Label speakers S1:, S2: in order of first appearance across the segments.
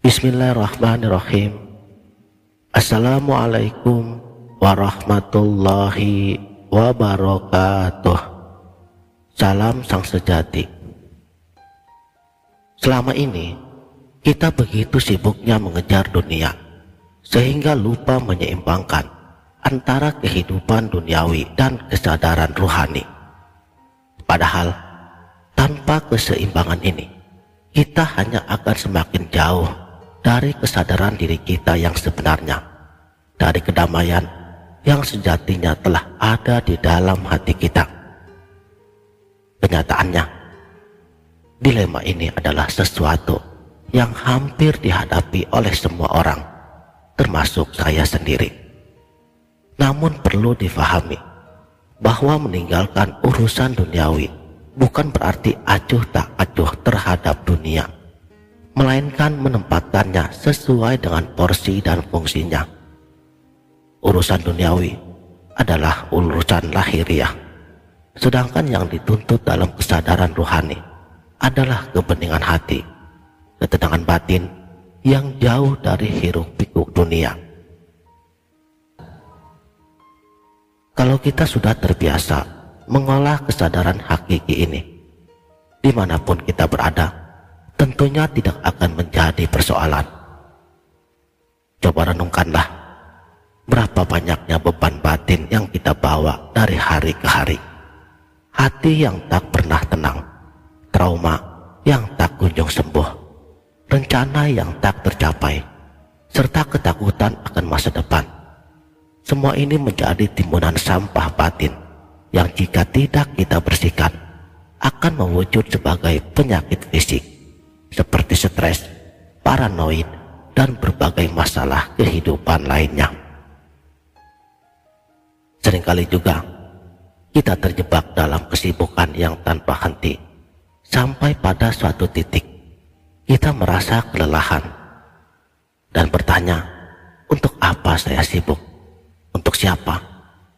S1: Bismillahirrahmanirrahim. Assalamualaikum warahmatullahi wabarakatuh. Salam sang sejati. Selama ini kita begitu sibuknya mengejar dunia sehingga lupa menyeimbangkan antara kehidupan duniawi dan kesadaran ruhani. Padahal tanpa keseimbangan ini kita hanya akan semakin jauh dari kesadaran diri kita yang sebenarnya, dari kedamaian yang sejatinya telah ada di dalam hati kita. Kenyataannya, dilema ini adalah sesuatu yang hampir dihadapi oleh semua orang, termasuk saya sendiri. Namun perlu difahami bahwa meninggalkan urusan duniawi bukan berarti acuh tak acuh terhadap dunia, melainkan menempatkannya sesuai dengan porsi dan fungsinya. Urusan duniawi adalah urusan lahiriah, sedangkan yang dituntut dalam kesadaran ruhani adalah kebeningan hati, ketenangan batin yang jauh dari hiruk-pikuk dunia. Kalau kita sudah terbiasa mengolah kesadaran hakiki ini, dimanapun kita berada, tentunya tidak akan menjadi persoalan. Coba renungkanlah berapa banyaknya beban batin yang kita bawa dari hari ke hari. Hati yang tak pernah tenang, trauma yang tak kunjung sembuh, rencana yang tak tercapai, serta ketakutan akan masa depan. Semua ini menjadi timbunan sampah batin yang jika tidak kita bersihkan akan mewujud sebagai penyakit fisik seperti stres, paranoid, dan berbagai masalah kehidupan lainnya. Seringkali juga kita terjebak dalam kesibukan yang tanpa henti, sampai pada suatu titik kita merasa kelelahan dan bertanya, untuk apa saya sibuk? Untuk siapa?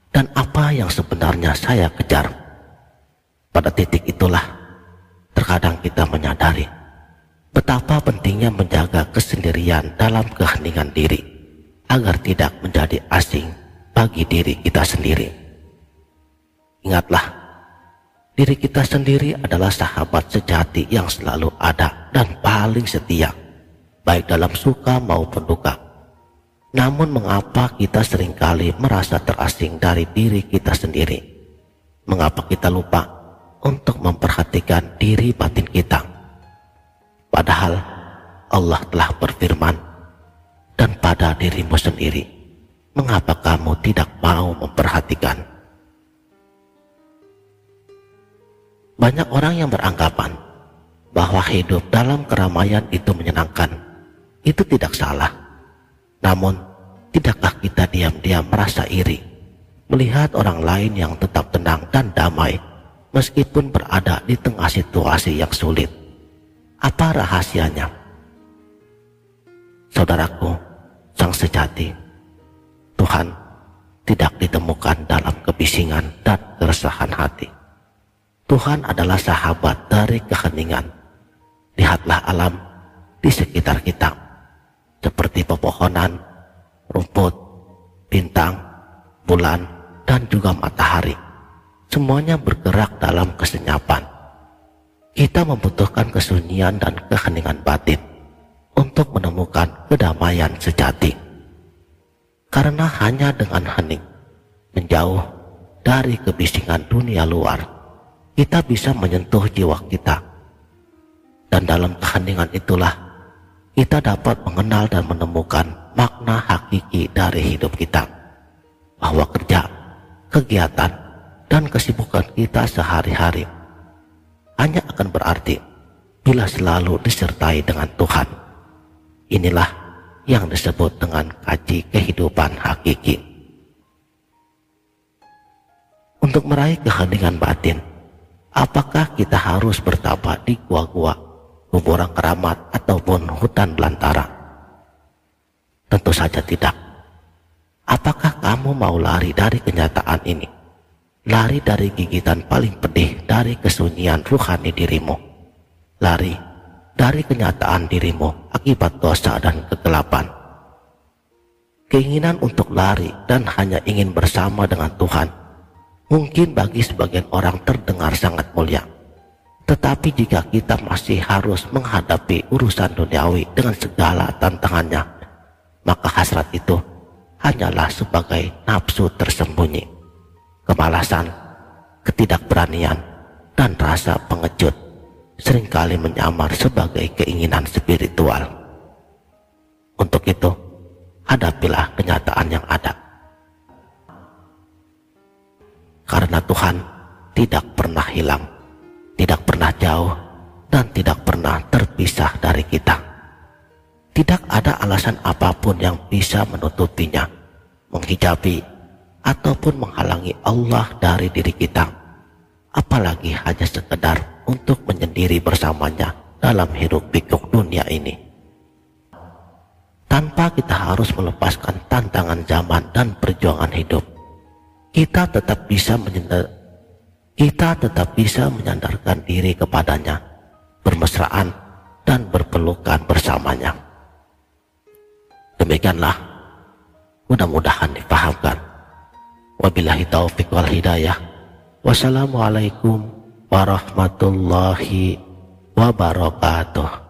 S1: Dan apa yang sebenarnya saya kejar? Pada titik itulah terkadang kita menyadari betapa pentingnya menjaga kesendirian dalam keheningan diri agar tidak menjadi asing bagi diri kita sendiri. Ingatlah, diri kita sendiri adalah sahabat sejati yang selalu ada dan paling setia, baik dalam suka maupun duka. Namun mengapa kita seringkali merasa terasing dari diri kita sendiri? Mengapa kita lupa untuk memperhatikan diri batin kita? Padahal Allah telah berfirman, dan pada dirimu sendiri, mengapa kamu tidak mau memperhatikan? Banyak orang yang beranggapan bahwa hidup dalam keramaian itu menyenangkan. Itu tidak salah. Namun, tidakkah kita diam-diam merasa iri melihat orang lain yang tetap tenang dan damai meskipun berada di tengah situasi yang sulit? Apa rahasianya? Saudaraku, sang sejati, Tuhan tidak ditemukan dalam kebisingan dan keresahan hati. Tuhan adalah sahabat dari keheningan. Lihatlah alam di sekitar kita, seperti pepohonan, rumput, bintang, bulan, dan juga matahari. Semuanya bergerak dalam kesenyapan. Kita membutuhkan kesunyian dan keheningan batin untuk menemukan kedamaian sejati. Karena hanya dengan hening, menjauh dari kebisingan dunia luar, kita bisa menyentuh jiwa kita. Dan dalam keheningan itulah kita dapat mengenal dan menemukan makna hakiki dari hidup kita. Bahwa kerja, kegiatan, dan kesibukan kita sehari-hari hanya akan berarti bila selalu disertai dengan Tuhan. Inilah yang disebut dengan kaji kehidupan hakiki. Untuk meraih keheningan batin, apakah kita harus bertapa di gua-gua, kuburan keramat, ataupun hutan belantara? Tentu saja tidak. Apakah kamu mau lari dari kenyataan ini? Lari dari gigitan paling pedih dari kesunyian ruhani dirimu. Lari dari kenyataan dirimu akibat dosa dan kegelapan. Keinginan untuk lari dan hanya ingin bersama dengan Tuhan mungkin bagi sebagian orang terdengar sangat mulia. Tetapi jika kita masih harus menghadapi urusan duniawi dengan segala tantangannya, maka hasrat itu hanyalah sebagai nafsu tersembunyi, kemalasan, ketidakberanian, dan rasa pengecut seringkali menyamar sebagai keinginan spiritual. Untuk itu, hadapilah kenyataan yang ada. Karena Tuhan tidak pernah hilang, tidak pernah jauh, dan tidak pernah terpisah dari kita. Tidak ada alasan apapun yang bisa menutupinya, menghijabi, ataupun menghalangi Allah dari diri kita, apalagi hanya sekedar untuk menyendiri bersamanya dalam hiruk-pikuk dunia ini. Tanpa kita harus melepaskan tantangan zaman dan perjuangan hidup, kita tetap bisa menyandarkan diri kepadanya, bermesraan dan berpelukan bersamanya. Demikianlah, mudah-mudahan dipahamkan. Wabillahi taufiq wal hidayah. Wassalamualaikum warahmatullahi wabarakatuh.